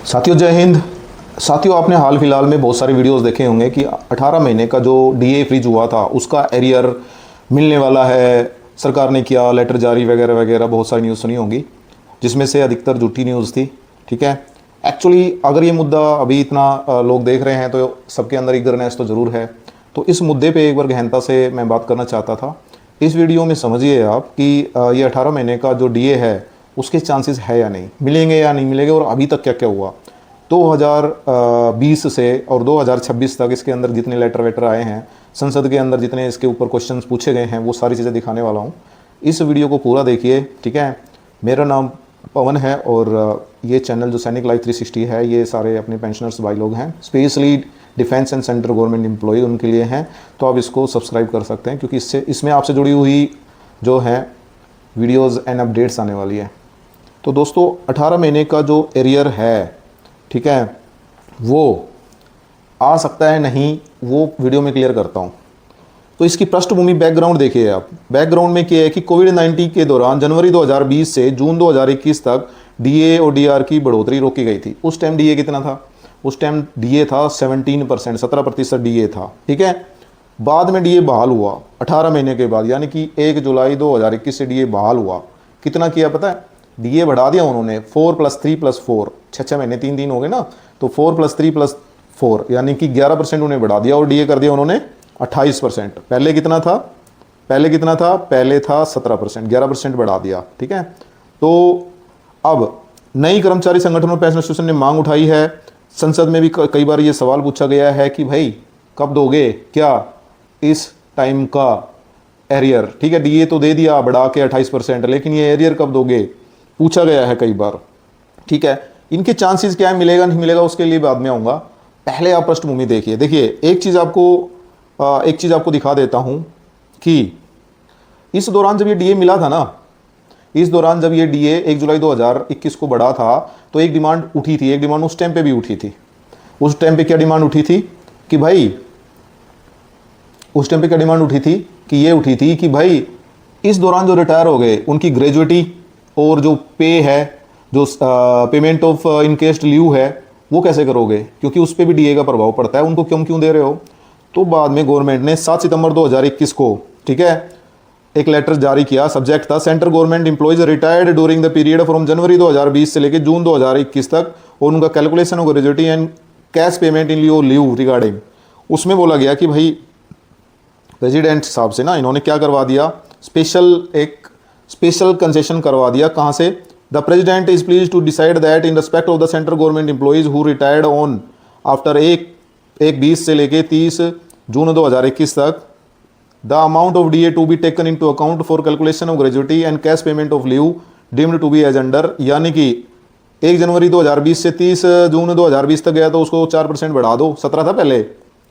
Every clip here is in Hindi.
साथियों जय हिंद। साथियों आपने हाल फिलहाल में बहुत सारे वीडियोस देखे होंगे कि 18 महीने का जो डीए फ्रीज हुआ था उसका एरियर मिलने वाला है, सरकार ने किया लेटर जारी वगैरह वगैरह, बहुत सारी न्यूज़ सुनी होंगी जिसमें से अधिकतर झूठी न्यूज़ थी। ठीक है, एक्चुअली अगर ये मुद्दा अभी इतना लोग देख रहे हैं तो सबके अंदर इगरनेस तो ज़रूर है। तो इस मुद्दे पर एक बार गहनता से मैं बात करना चाहता था। इस वीडियो में समझिए आप कि ये 18 महीने का जो डीए है उसके चांसेस है या नहीं, मिलेंगे या नहीं मिलेंगे, और अभी तक क्या क्या हुआ 2020 से और 2026 तक इसके अंदर जितने लेटर वेटर आए हैं, संसद के अंदर जितने इसके ऊपर क्वेश्चंस पूछे गए हैं, वो सारी चीज़ें दिखाने वाला हूँ। इस वीडियो को पूरा देखिए। ठीक है, मेरा नाम पवन है और ये चैनल जो सैनिक लाइफ 360 है ये सारे अपने पेंशनर्स भाई लोग हैं, specially defence and central government employ उनके लिए हैं। तो आप इसको सब्सक्राइब कर सकते हैं क्योंकि इसमें आपसे जुड़ी हुई जो है वीडियोज़ एंड अपडेट्स आने वाली है। तो दोस्तों 18 महीने का जो एरियर है, ठीक है, वो आ सकता है नहीं, वो वीडियो में क्लियर करता हूँ। तो इसकी पृष्ठभूमि बैकग्राउंड देखिए आप। बैकग्राउंड में क्या है कि कोविड-19 के दौरान जनवरी 2020 से जून 2021 तक डीए और डीआर की बढ़ोतरी रोकी गई थी। उस टाइम डीए कितना था? उस टाइम डीए था 17%, 17% डीए था। ठीक है, बाद में डीए बहाल हुआ 18 महीने के बाद, यानी कि 1 जुलाई 2021 से डीए बहाल हुआ। कितना किया पता है? डीए बढ़ा दिया उन्होंने 4 + 3 + 4, 6 महीने 3 दिन हो गए ना, तो 4 + 3 + 4 यानी कि 11% उन्हें बढ़ा दिया और डीए कर दिया उन्होंने 28%। पहले कितना था? पहले था 17%, 11% बढ़ा दिया। ठीक है, तो अब नई कर्मचारी संगठन और पेंशन एसोसिएशन ने मांग उठाई है। संसद में भी कई बार ये सवाल पूछा गया है कि भाई कब दोगे क्या इस टाइम का एरियर? ठीक है, डीए तो दे दिया बढ़ा के 28%, लेकिन ये एरियर कब दोगे, पूछा गया है कई बार। ठीक है, इनके चांसेस क्या है, मिलेगा नहीं मिलेगा, उसके लिए बाद में आऊँगा। पहले आप पृष्ठभूमि देखिए। एक चीज़ आपको दिखा देता हूँ कि इस दौरान जब ये डीए मिला था ना, इस दौरान जब ये डीए 1 जुलाई 2021 को बढ़ा था तो एक डिमांड उठी थी, एक डिमांड उस टाइम पे भी उठी थी। उस टाइम पे क्या डिमांड उठी थी कि भाई, उस टाइम पे क्या डिमांड उठी थी कि ये उठी थी कि भाई इस दौरान जो रिटायर हो गए उनकी ग्रेजुएटी और जो पे है, जो पेमेंट ऑफ इनकेस्ड लीव है, वो कैसे करोगे, क्योंकि उस पर भी डीए का प्रभाव पड़ता है। उनको क्यों दे रहे हो? तो बाद में गवर्नमेंट ने 7 सितंबर 2021 को, ठीक है, एक लेटर जारी किया। सब्जेक्ट था central government employees retired during the period from January 2020 से लेकर जून 2021 तक और उनका calculation of gratuity and cash payment in Leo leave regarding. उसमें बोला गया कि भाई प्रेसिडेंट साहब से ना इन्होंने क्या करवा दिया, स्पेशल कंसेशन करवा दिया। कहाँ से? The president is please to decide that in respect of the central government employees who retired on after 1/20 से लेके 30 जून 2021 तक, the amount of DA to be taken into account for calculation of gratuity and cash payment of leave deemed to be as under. यानी कि 1 जनवरी 2020 से 30 जून 2020 तक गया तो उसको 4% बढ़ा दो। 17 था पहले,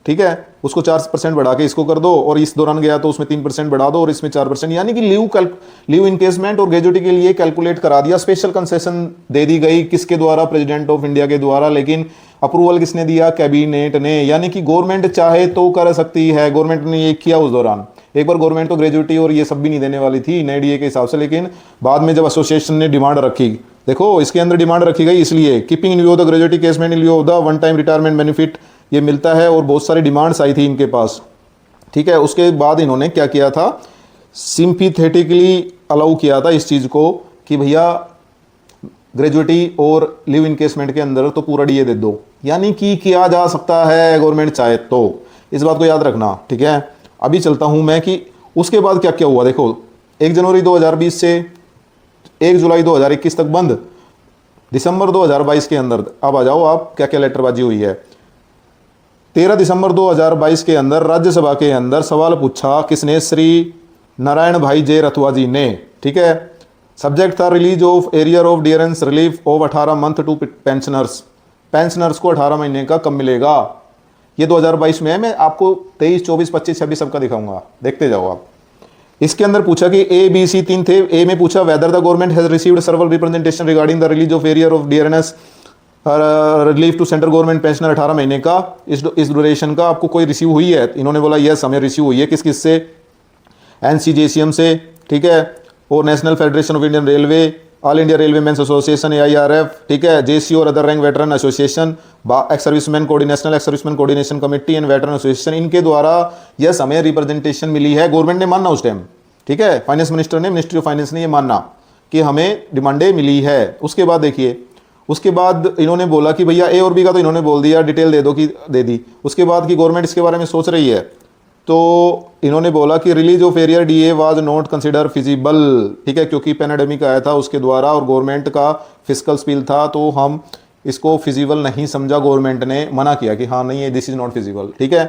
ठीक है, उसको 4% बढ़ा के इसको कर दो, और इस दौरान गया तो उसमें 3% बढ़ा दो और इसमें 4%, यानी कि लीव इनकेसमेंट और ग्रेजुएटी के लिए कैलकुलेट करा दिया। स्पेशल कंसेशन दे दी गई किसके द्वारा? प्रेसिडेंट ऑफ इंडिया के द्वारा। लेकिन अप्रूवल किसने दिया? कैबिनेट ने। यानी कि गवर्नमेंट चाहे तो कर सकती है। गवर्नमेंट ने ये किया उस दौरान। एक बार गवर्नमेंट तो ग्रेजुएटी और ये सब भी नहीं देने वाली थी नए डीए के हिसाब से, लेकिन बाद में जब एसोसिएशन ने डिमांड रखी, देखो इसके अंदर डिमांड रखी गई इसलिए keeping in view of the gratuity casement in view of the one time retirement benefit, ये मिलता है, और बहुत सारी डिमांड्स आई थी इनके पास। ठीक है, उसके बाद इन्होंने क्या किया था, सिंपैथेटिकली अलाउ किया था इस चीज़ को कि भैया ग्रेजुएटी और लिव इनकेसमेंट के अंदर तो पूरा डीए दे दो। यानी कि किया जा सकता है गवर्नमेंट चाहे तो, इस बात को याद रखना। ठीक है, अभी चलता हूं मैं कि उसके बाद क्या क्या हुआ। देखो 1 जनवरी 2020 से 1 जुलाई 2021 तक बंद, दिसंबर 2022 के अंदर अब आ जाओ आप, क्या क्या लेटरबाजी हुई है। 13 दिसंबर 2022 के अंदर राज्यसभा के अंदर सवाल पूछा किसने? श्री नारायण भाई जे रथवा जी ने। ठीक है, सब्जेक्ट था release of arrear of dearness relief of 18 month to pensioners. Pensioners को 18 महीने का कब मिलेगा? ये 2022 में है। मैं आपको 23, 24, 25, 26 सबका दिखाऊंगा, देखते जाओ आप। इसके अंदर पूछा कि ए बी सी 3 थे। ए में पूछा whether the government has received several representation regarding the release of arrear of dearness relief to central government pensioner 18 महीने का, इस ड्यूरेशन का आपको कोई रिसीव हुई है? इन्होंने बोला यस हमें रिसीव हुई है। किस किस से? NCJCM से, ठीक है, और national federation of Indian railway, all India railway men's association AIRF, ठीक है, JC और other rank veteran association, ex serviceman coordinational ex serviceman coordination committee and veteran association, इनके द्वारा यस हमें रिप्रेजेंटेशन मिली है। गवर्नमेंट ने माना उस टाइम, ठीक है, फाइनेंस मिनिस्टर ने, मिनिस्ट्री ऑफ फाइनेंस ने ये माना कि हमें डिमांडें मिली है। उसके बाद देखिए, उसके बाद इन्होंने बोला कि भैया A और B का तो इन्होंने बोल दिया, डिटेल दे दो कि दे दी। उसके बाद की गवर्नमेंट इसके बारे में सोच रही है, तो इन्होंने बोला कि release of arrear DA was not consider feasible, ठीक है, क्योंकि पैंडेमिक आया था उसके द्वारा और गवर्नमेंट का फिजिकल स्पील था, तो हम इसको फिजिबल नहीं समझा। गवर्नमेंट ने मना किया कि हाँ नहीं, ये दिस इज नॉट फिजिबल, ठीक है।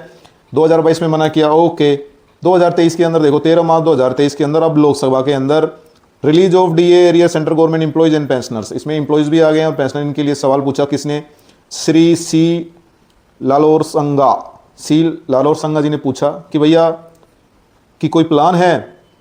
2022 में मना किया, ओके। 2023 के अंदर देखो, 13 मार्च 2023 के अंदर अब लोकसभा के अंदर release of DA area central government employees and pensioners, इसमें एम्प्लॉयज भी आ गए हैं और पेंशनर, इनके लिए सवाल पूछा किसने, श्री सी लालोर संगा जी ने पूछा कि भैया कि कोई प्लान है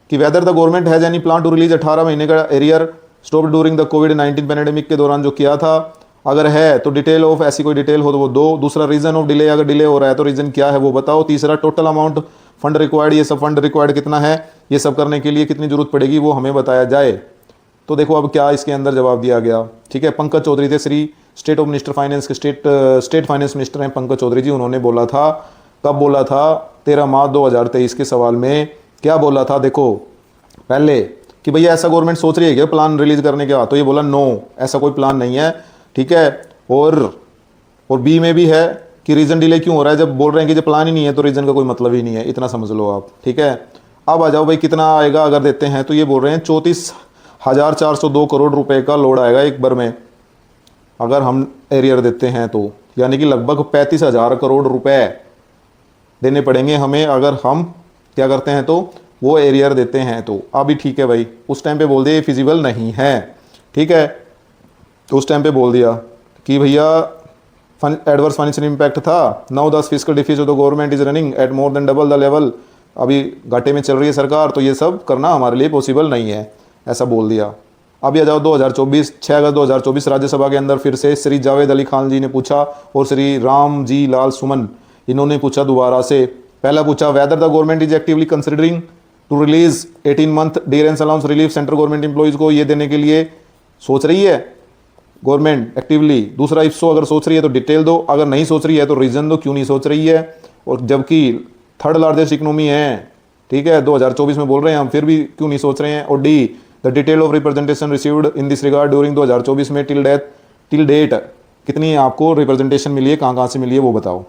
कि whether the government has any plan to release 18 महीने का एरियर स्टॉप ड्यूरिंग द कोविड-19 पैंडेमिक के दौरान जो किया था, अगर है तो डिटेल ऑफ, ऐसी कोई डिटेल हो तो वो दो। दूसरा, रीजन ऑफ डिले, अगर डिले हो रहा है तो रीजन क्या है वो बताओ। तीसरा, टोटल अमाउंट फंड रिक्वायर्ड, ये सब फंड रिक्वायर्ड कितना है, ये सब करने के लिए कितनी जरूरत पड़ेगी वो हमें बताया जाए। तो देखो अब क्या इसके अंदर जवाब दिया गया, ठीक है। पंकज चौधरी थे, Shri state of minister finance के स्टेट फाइनेंस मिनिस्टर हैं पंकज चौधरी जी, उन्होंने बोला था, कब बोला था, 13 मार्च 2023 के सवाल में क्या बोला था, देखो पहले कि भैया ऐसा गवर्नमेंट सोच रही है क्या प्लान रिलीज करने के बाद, तो ये बोला नो, ऐसा कोई प्लान नहीं है, ठीक है। और बी में भी है कि रीजन डिले क्यों हो रहा है, जब बोल रहे हैं कि जब प्लान ही नहीं है तो रीजन का कोई मतलब ही नहीं है, इतना समझ लो आप, ठीक है। अब आ जाओ भाई, कितना आएगा अगर देते हैं, तो ये बोल रहे हैं 34,402 करोड़ रुपए का लोड आएगा एक बार में अगर हम एरियर देते हैं तो, यानी कि लगभग 35,000 करोड़ रुपए देने पड़ेंगे हमें अगर हम क्या करते हैं तो वो एरियर देते हैं तो। अभी ठीक है भाई, उस टाइम पे बोल दिया ये फिजिबल नहीं है, ठीक है, तो उस टाइम पे बोल दिया कि भैया एडवर्स फाइनेंशियल इम्पैक्ट था। Now the fiscal deficit of the government is running at more than double the level, अभी घाटे में चल रही है सरकार, तो ये सब करना हमारे लिए पॉसिबल नहीं है, ऐसा बोल दिया। अभी आ जाओ 2024, 6 अगस्त 2024 राज्यसभा के अंदर फिर से श्री जावेद अली खान जी ने पूछा और श्री राम जी लाल सुमन, इन्होंने पूछा दोबारा से। पहला पूछा, whether the government is actively considering to release 18 month dearness allowance relief central government employees को, ये देने के लिए सोच रही है गवर्नमेंट एक्टिवली। दूसरा, इफ सो, अगर सोच रही है तो डिटेल दो, अगर नहीं सोच रही है तो रीजन दो क्यों नहीं सोच रही है, और जबकि थर्ड लार्जेस्ट इकोनॉमी है, ठीक है, 2024 में बोल रहे हैं हम, फिर भी क्यों नहीं सोच रहे हैं। और D, the detail of representation received in this regard during 2024 में टिल डेट कितनी आपको रिप्रेजेंटेशन मिली है, कहाँ से मिली है वो बताओ।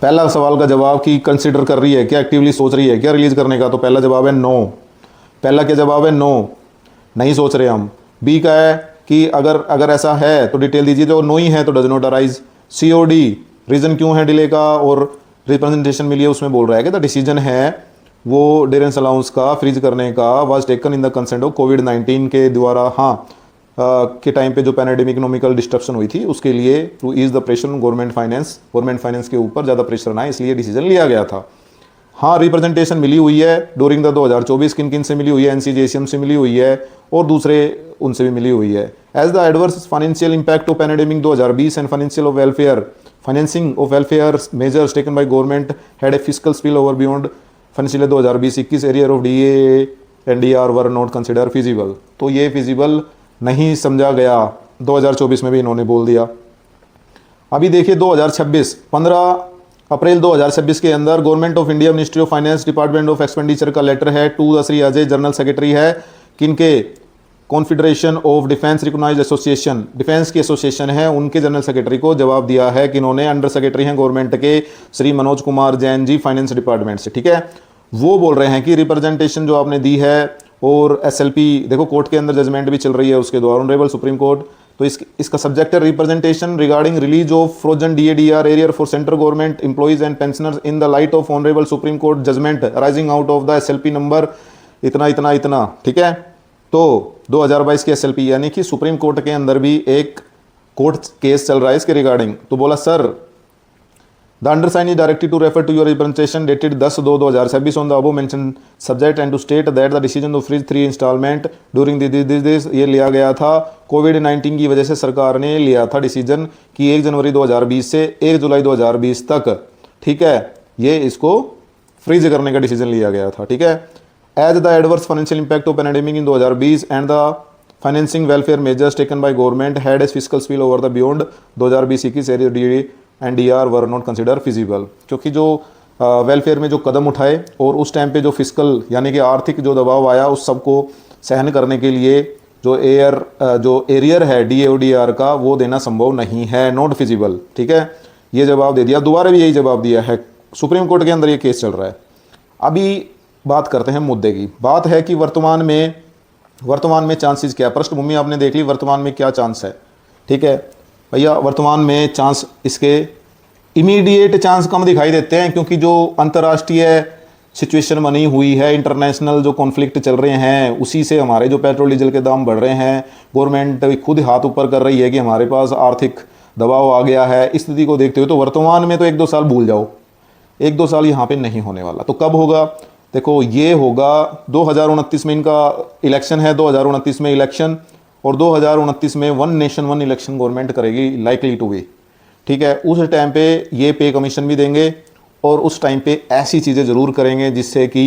पहला सवाल का जवाब कि कंसिडर कर रही है क्या, एक्टिवली सोच रही है क्या रिलीज करने का, तो पहला जवाब है नो। पहला क्या जवाब है, नो, नहीं सोच रहे हम। बी का है कि अगर ऐसा है तो डिटेल दीजिए, जो नो ही है तो does not arise. COD, reason क्यों है डिले का और रिप्रेजेंटेशन मिली है, उसमें बोल रहा है कि द डिसीजन है वो डियरेंस अलाउंस का फ्रीज करने का was taken in the consent of कोविड-19 के द्वारा, हाँ के टाइम पे जो पैंडेमिक इकोनॉमिकल डिस्ट्रप्शन हुई थी उसके लिए, to ease the pressure government finance के ऊपर ज़्यादा प्रेशर ना, इसलिए डिसीजन लिया गया था। हाँ, रिप्रेजेंटेशन मिली हुई है ड्यूरिंग द 2024, किन किन से मिली हुई है, NCGSM से मिली हुई है और दूसरे उनसे भी मिली हुई है। As the adverse financial impact of pandemic 2020 and financing of welfare measures taken by government had a fiscal spill over beyond financial 2020-21 arrear of DA and DR were not consider feasible, तो ये फिजिबल नहीं समझा गया, 2024 में भी इन्होंने बोल दिया। अभी देखिए 2026, 15 अप्रैल 2026 के अंदर government of India ministry of finance department of expenditure का लेटर है to the Shri Ajay, general secretary है किनके, confederation of defence recognised association, defence की एसोसिएशन है, उनके जनरल सेक्रेटरी को जवाब दिया है कि इन्होंने, अंडर सेक्रेटरी हैं गवर्नमेंट के श्री मनोज कुमार जैन जी, फाइनेंस डिपार्टमेंट से, ठीक है। वो बोल रहे हैं कि रिप्रेजेंटेशन जो आपने दी है और SLP, देखो कोर्ट के अंदर जजमेंट भी चल रही है उसके द्वारा, ऑनरेबल सुप्रीम कोर्ट, तो इसका सब्जेक्ट है representation regarding release of frozen DA DR arrear for central government employees and pensioners in the light of honourable Supreme Court judgment arising out of the SLP number इतना, ठीक है। तो 2022 की SLP, यानी कि सुप्रीम कोर्ट के अंदर भी एक कोर्ट केस चल रहा है इसके रिगार्डिंग, तो बोला sir the undersign is directed to refer to your representation dated 10/2/2026 on the above mention subject and to state that the decision of freeze 3 instalment during this ये लिया गया था कोविड-19 की वजह से, सरकार ने लिया था डिसीजन कि 1 जनवरी 2020 से 1 जुलाई 2020 तक, ठीक है, ये इसको फ्रीज करने का डिसीजन लिया गया था, ठीक है। As the adverse financial impact of pandemic in 2020 and the financing welfare measures taken by government had as physical spill over the beyond 2020-21 arrear D and D R were not consider feasible. क्योंकि जो वेलफेयर में जो कदम उठाए और उस टाइम पे जो फिजिकल यानी कि आर्थिक जो दबाव आया उस सबको सहन करने के लिए जो एरियर है DAODR का वो देना संभव नहीं है, नॉट फिजिबल। ठीक है, ये जवाब दे दिया, दोबारा भी यही जवाब दिया है। सुप्रीम कोर्ट के अंदर ये केस चल रहा है। अभी बात करते हैं मुद्दे की। बात है कि वर्तमान में चांसेस क्या है। पृष्ठभूमि आपने देख ली, वर्तमान में क्या चांस है। ठीक है भैया, वर्तमान में चांस इसके इमीडिएट चांस कम दिखाई देते हैं, क्योंकि जो अंतर्राष्ट्रीय सिचुएशन बनी हुई है, इंटरनेशनल जो कॉन्फ्लिक्ट चल रहे हैं, उसी से हमारे जो पेट्रोल डीजल के दाम बढ़ रहे हैं। गवर्नमेंट खुद हाथ ऊपर कर रही है कि हमारे पास आर्थिक दबाव आ गया है। इस स्थिति को देखते हुए तो वर्तमान में तो 1-2 साल भूल जाओ, 1-2 साल यहाँ पे नहीं होने वाला। तो कब होगा? देखो, ये होगा 2029 में इनका इलेक्शन है, 2029 में इलेक्शन, और 2029 में one nation one election government करेगी, लाइकली टू बी। ठीक है, उस टाइम पे ये पे कमीशन भी देंगे और उस टाइम पे ऐसी चीज़ें ज़रूर करेंगे जिससे कि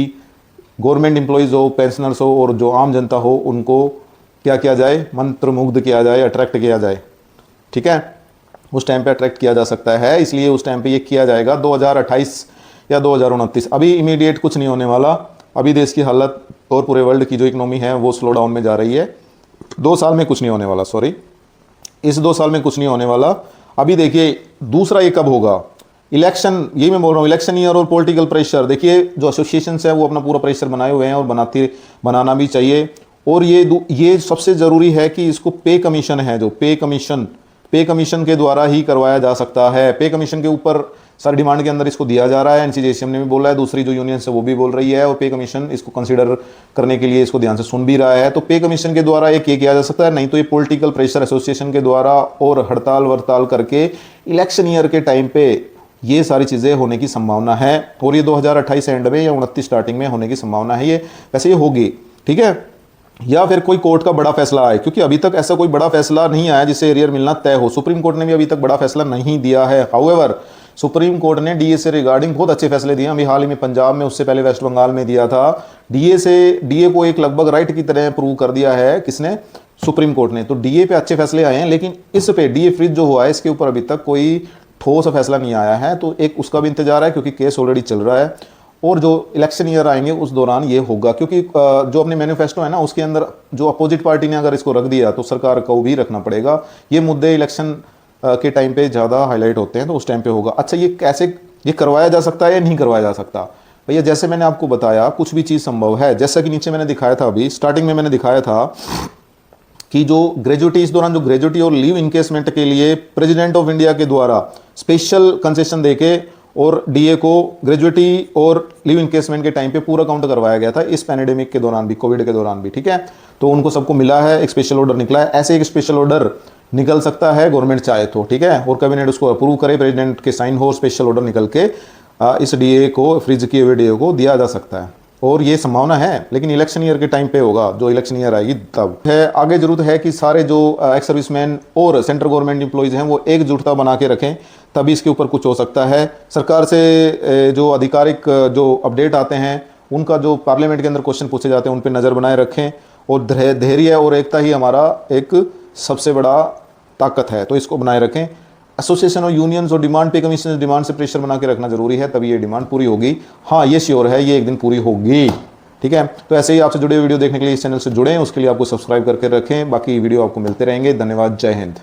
गवर्नमेंट एम्प्लॉयज़ हो, पेंशनर्स हो और जो आम जनता हो, उनको क्या किया जाए, मंत्रमुग्ध किया जाए, अट्रैक्ट किया जाए। ठीक है, उस टाइम पे अट्रैक्ट किया जा सकता है, इसलिए उस टाइम पे ये किया जाएगा 2028 या 2029। अभी इमीडिएट कुछ नहीं होने वाला। अभी देश की हालत और पूरे वर्ल्ड की जो इकोनॉमी है वो स्लो डाउन में जा रही है। 2 साल में कुछ नहीं होने वाला, सॉरी, इस 2 साल में कुछ नहीं होने वाला। अभी देखिए दूसरा ये कब होगा, इलेक्शन, यही मैं बोल रहा हूँ, इलेक्शन ईयर और पॉलिटिकल प्रेशर। देखिए जो एसोसिएशंस है वो अपना पूरा प्रेशर बनाए हुए हैं और बनाना भी चाहिए। और ये सबसे ज़रूरी है कि इसको पे कमीशन है, जो पे कमीशन के द्वारा ही करवाया जा सकता है। पे कमीशन के ऊपर सर डिमांड के अंदर इसको दिया जा रहा है, NCJCM ने भी बोला है, दूसरी जो यूनियंस है वो भी बोल रही है, और पे कमीशन इसको कंसीडर करने के लिए इसको ध्यान से सुन भी रहा है। तो पे कमीशन के द्वारा ये किया जा सकता है, नहीं तो ये पॉलिटिकल प्रेशर एसोसिएशन के द्वारा और हड़ताल वड़ताल करके इलेक्शन ईयर के टाइम पे ये सारी चीज़ें होने की संभावना है। और ये 2028 एंड में या 29 स्टार्टिंग में होने की संभावना है। ये वैसे ये होगी। ठीक है, या फिर कोई कोर्ट का बड़ा फैसला आए, क्योंकि अभी तक ऐसा कोई बड़ा फैसला नहीं आया जिससे एरियर मिलना तय हो। सुप्रीम कोर्ट ने भी अभी तक बड़ा फैसला नहीं दिया है। हाउएवर सुप्रीम कोर्ट ने DA से रिगार्डिंग बहुत अच्छे फैसले दिए। अभी हाल ही में पंजाब में, उससे पहले वेस्ट बंगाल में दिया था। DA को एक लगभग राइट की तरह प्रूव कर दिया है, किसने? सुप्रीम कोर्ट ने। तो DA पे अच्छे फैसले आए हैं, लेकिन इस पे DA फ्रीज जो हुआ है इसके ऊपर अभी तक कोई ठोस फैसला नहीं आया है। तो एक उसका भी इंतजार है, क्योंकि केस ऑलरेडी चल रहा है। और जो इलेक्शन ईयर आएंगे उस दौरान ये होगा, क्योंकि जो अपने मैनिफेस्टो है ना, उसके अंदर जो अपोजिट पार्टी ने अगर इसको रख दिया तो सरकार को भी रखना पड़ेगा। ये मुद्दे इलेक्शन के टाइम पे ज़्यादा हाईलाइट होते हैं, तो उस टाइम पे होगा। अच्छा, ये कैसे ये करवाया जा सकता है या नहीं करवाया जा सकता? भैया जैसे मैंने आपको बताया, कुछ भी चीज़ संभव है। जैसा कि नीचे मैंने दिखाया था, अभी स्टार्टिंग में मैंने दिखाया था कि जो ग्रेजुटी, इस दौरान जो ग्रेजुटी और लीव इनकेसमेंट के लिए प्रेसिडेंट ऑफ इंडिया के द्वारा स्पेशल कंसेशन देके और DA को ग्रेजुटी और लीव इनकेसमेंट के टाइम पे पूरा काउंट करवाया गया था, इस पैंडेमिक के दौरान भी, कोविड के दौरान भी। ठीक है, तो उनको सबको मिला है, एक स्पेशल ऑर्डर निकला है। ऐसे एक स्पेशल ऑर्डर निकल सकता है गवर्नमेंट चाहे तो। ठीक है, और कैबिनेट उसको अप्रूव करे, प्रेसिडेंट के साइन हो, स्पेशल ऑर्डर निकल के इस DA को, फ्रीज किए हुए DA को दिया जा सकता है। और ये संभावना है, लेकिन इलेक्शन ईयर के टाइम पे होगा, जो इलेक्शन ईयर आएगी तब है। आगे जरूरत है कि सारे जो एक्स सर्विसमैन और सेंट्रल गवर्नमेंट एम्प्लॉयज़ हैं वो एकजुटता बना के रखें, तभी इसके ऊपर कुछ हो सकता है। सरकार से जो आधिकारिक जो अपडेट आते हैं, उनका जो पार्लियामेंट के अंदर क्वेश्चन पूछे जाते हैं, उन पर नज़र बनाए रखें। और धैर्य और एकता ही हमारा एक सबसे बड़ा ताकत है, तो इसको बनाए रखें। एसोसिएशन और यूनियंस और डिमांड पे कमीशन डिमांड से प्रेशर बना के रखना जरूरी है, तभी ये डिमांड पूरी होगी। हाँ, ये श्योर है, ये एक दिन पूरी होगी। ठीक है, तो ऐसे ही आपसे जुड़े वीडियो देखने के लिए इस चैनल से जुड़ें, उसके लिए आपको सब्सक्राइब करके रखें। बाकी वीडियो आपको मिलते रहेंगे। धन्यवाद, जय हिंद।